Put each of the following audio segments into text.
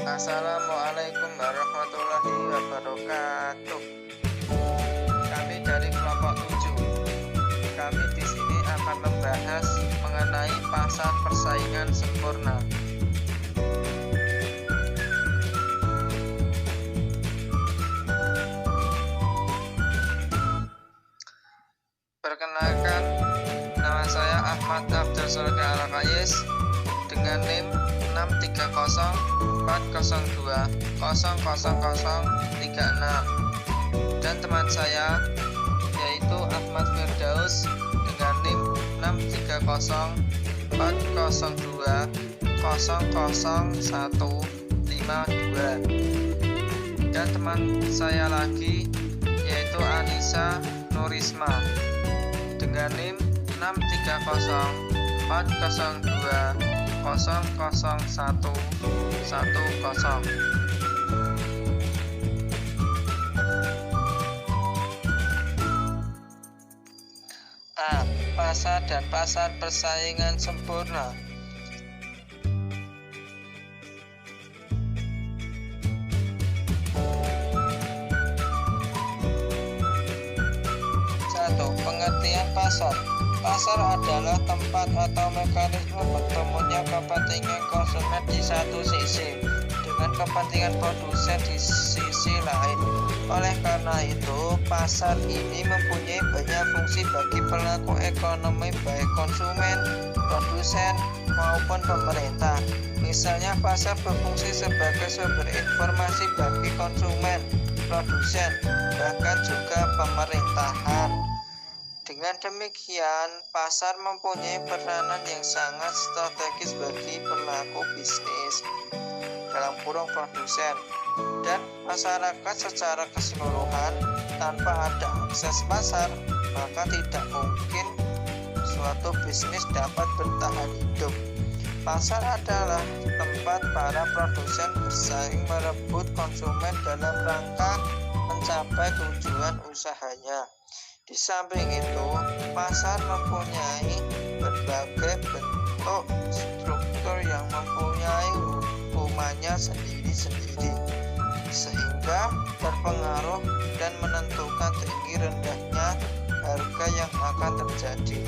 Assalamualaikum warahmatullahi wabarakatuh. Kami dari kelompok 7. Kami di sini akan membahas mengenai pasar persaingan sempurna. Perkenalkan, nama saya Ahmad Abdul Soleh Al-Qais dengan NIM 63024020036 dan teman saya yaitu Ahmad Firdaus dengan NIM 630400152 dan teman saya lagi yaitu Anissa Nurisma dengan NIM 63040020010. A. Pasar dan pasar persaingan sempurna. Pengertian pasar. Pasar adalah tempat atau mekanisme bertemunya kepentingan konsumen di satu sisi dengan kepentingan produsen di sisi lain. Oleh karena itu, pasar ini mempunyai banyak fungsi bagi pelaku ekonomi baik konsumen, produsen, maupun pemerintah. Misalnya, pasar berfungsi sebagai sumber informasi bagi konsumen, produsen, bahkan juga pemerintahan. Dengan demikian, pasar mempunyai peranan yang sangat strategis bagi pelaku bisnis dalam kurung produsen dan masyarakat secara keseluruhan. Tanpa ada akses pasar, maka tidak mungkin suatu bisnis dapat bertahan hidup. Pasar adalah tempat para produsen bersaing merebut konsumen dalam rangka mencapai tujuan usahanya. Di samping itu, pasar mempunyai berbagai bentuk struktur yang mempunyai hukumannya sendiri-sendiri, sehingga berpengaruh dan menentukan tinggi rendahnya harga yang akan terjadi.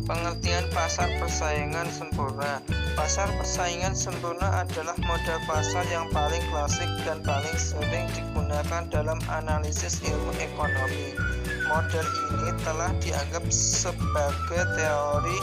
Pengertian pasar persaingan sempurna. Pasar persaingan sempurna adalah model pasar yang paling klasik dan paling sering digunakan dalam analisis ilmu ekonomi. Model ini telah dianggap sebagai teori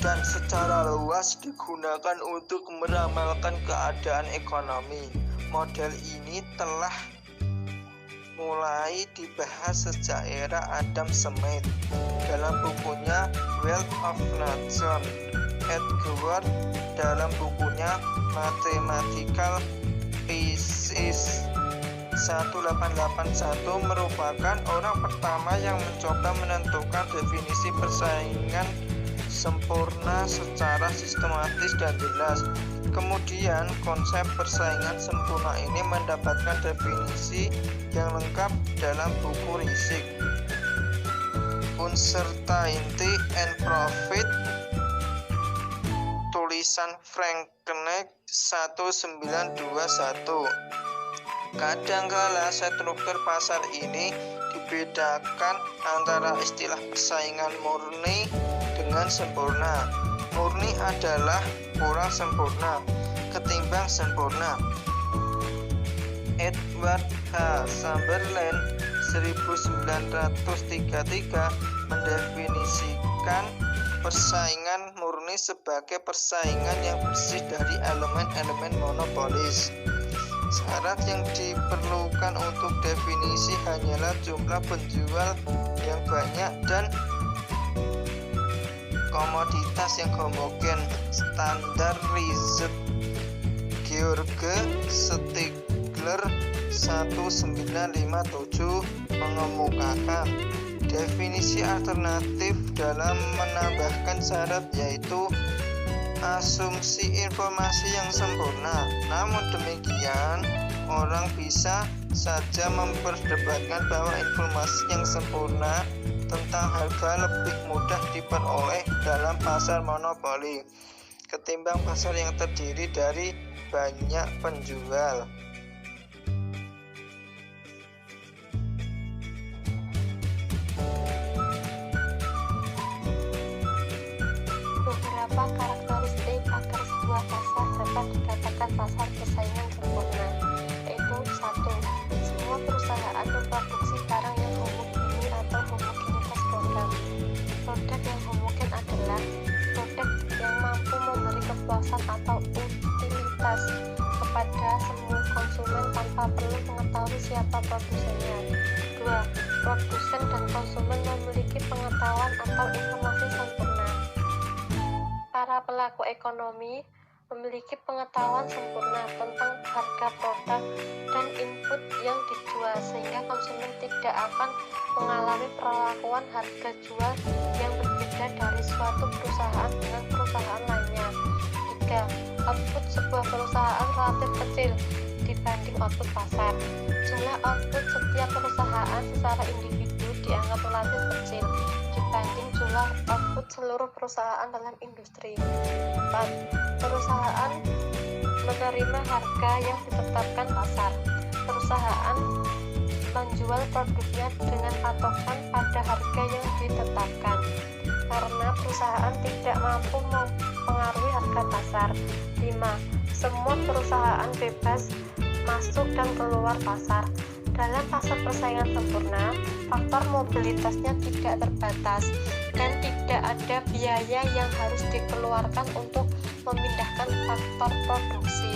dan secara luas digunakan untuk meramalkan keadaan ekonomi. Model ini telah mulai dibahas sejak era Adam Smith dalam bukunya Wealth of Nations. Edward dalam bukunya Mathematical Physics 1881 merupakan orang pertama yang mencoba menentukan definisi persaingan sempurna secara sistematis dan jelas. Kemudian konsep persaingan sempurna ini mendapatkan definisi yang lengkap dalam buku Risik, Uncertainty and Profit, tulisan Frank Knecht 1921. Kadangkala struktur pasar ini dibedakan antara istilah persaingan murni dengan sempurna. Murni adalah kurang sempurna ketimbang sempurna. Edward H. Chamberlain 1933 mendefinisikan persaingan murni sebagai persaingan yang bersih dari elemen-elemen monopolis. Syarat yang diperlukan untuk definisi hanyalah jumlah penjual yang banyak dan komoditas yang homogen. Standar riset George Stigler 1957 mengemukakan definisi alternatif dalam menambahkan syarat, yaitu asumsi informasi yang sempurna. Namun demikian, orang bisa saja memperdebatkan bahwa informasi yang sempurna tentang harga lebih mudah diperoleh dalam pasar monopoli ketimbang pasar yang terdiri dari banyak penjual. Beberapa karakteristik agar sebuah pasar dapat dikatakan pasar persaingan sempurna, yaitu 1. Semua perusahaan memproduksi barang yang homogeni atau homogenitas produk. Produk yang homogen adalah produk yang mampu memberi kepuasan atau utilitas kepada semua konsumen tanpa perlu mengetahui siapa produsennya. 2. Produsen dan konsumen memiliki pengetahuan atau informasi sempurna. Para pelaku ekonomi memiliki pengetahuan sempurna tentang harga produk dan input yang dijual, sehingga konsumen tidak akan mengalami perlakuan harga jual yang berbeda dari suatu perusahaan dengan perusahaan lainnya. 3. Output sebuah perusahaan relatif kecil dibanding output pasar. Jumlah output setiap perusahaan secara individu dianggap relatif kecil dibanding jumlah output seluruh perusahaan dalam industri. 4. Perusahaan menerima harga yang ditetapkan pasar. Perusahaan menjual produknya dengan patokan pada harga yang ditetapkan, karena perusahaan tidak mampu mempengaruhi harga pasar. 5. Semua perusahaan bebas masuk dan keluar pasar. Dalam pasar persaingan sempurna, faktor mobilitasnya tidak terbatas dan tidak ada biaya yang harus dikeluarkan untuk memindahkan faktor produksi.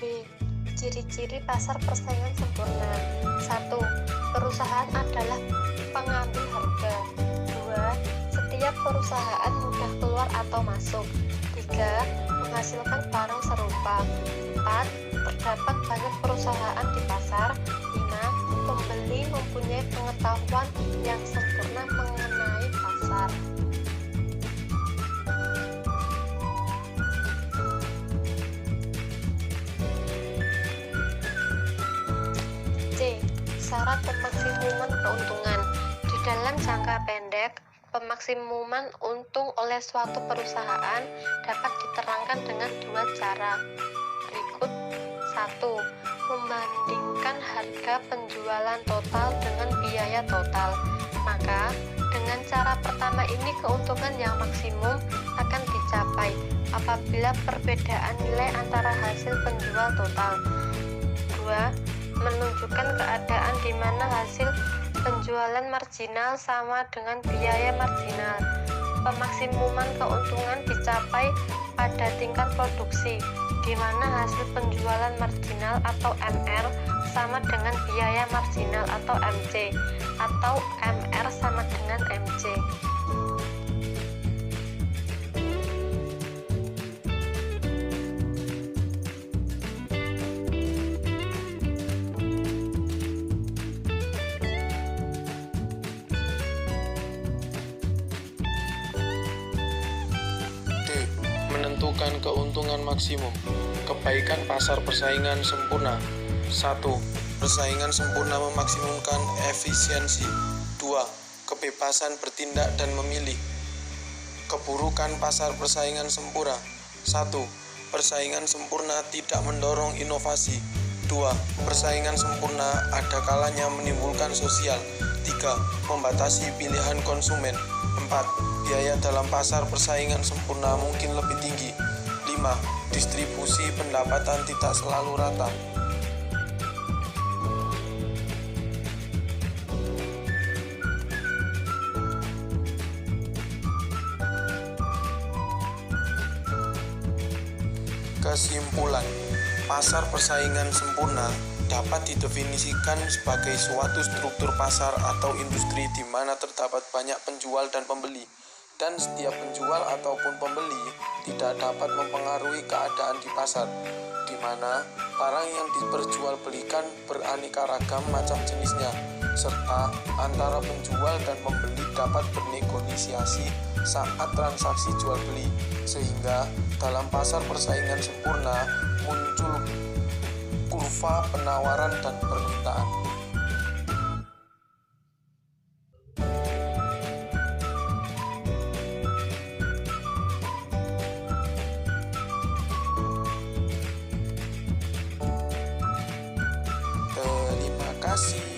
B. Ciri-ciri pasar persaingan sempurna. 1. Perusahaan adalah pengambil harga. 2. Setiap perusahaan mudah keluar atau masuk. 3. Menghasilkan barang serupa. 4. Terdapat banyak perusahaan di pasar. 5. Pembeli mempunyai pengetahuan yang sempurna mengenai pasar. Syarat pemaksimuman keuntungan. Di dalam jangka pendek, pemaksimuman untung oleh suatu perusahaan dapat diterangkan dengan 2 cara berikut. 1. Membandingkan harga penjualan total dengan biaya total. Maka, dengan cara pertama ini keuntungan yang maksimum akan dicapai apabila perbedaan nilai antara hasil penjual total. 2. Menunjukkan keadaan di mana hasil penjualan marginal sama dengan biaya marginal. Pemaksimuman keuntungan dicapai pada tingkat produksi, di mana hasil penjualan marginal atau MR sama dengan biaya marginal atau MC, atau MR sama dengan MC. Menentukan keuntungan maksimum. Kebaikan pasar persaingan sempurna. 1. Persaingan sempurna memaksimumkan efisiensi. 2. Kebebasan bertindak dan memilih. Keburukan pasar persaingan sempurna. 1. Persaingan sempurna tidak mendorong inovasi. 2. Persaingan sempurna ada kalanya menimbulkan sosial. 3. Membatasi pilihan konsumen. 4. Biaya dalam pasar persaingan sempurna mungkin lebih tinggi. 5. Distribusi pendapatan tidak selalu rata. Kesimpulan, pasar persaingan sempurna dapat didefinisikan sebagai suatu struktur pasar atau industri di mana terdapat banyak penjual dan pembeli, dan setiap penjual ataupun pembeli tidak dapat mempengaruhi keadaan di pasar, di mana barang yang diperjualbelikan beraneka ragam macam jenisnya, serta antara penjual dan pembeli dapat bernegosiasi saat transaksi jual beli, sehingga dalam pasar persaingan sempurna muncul kurva penawaran dan permintaan. Terima kasih.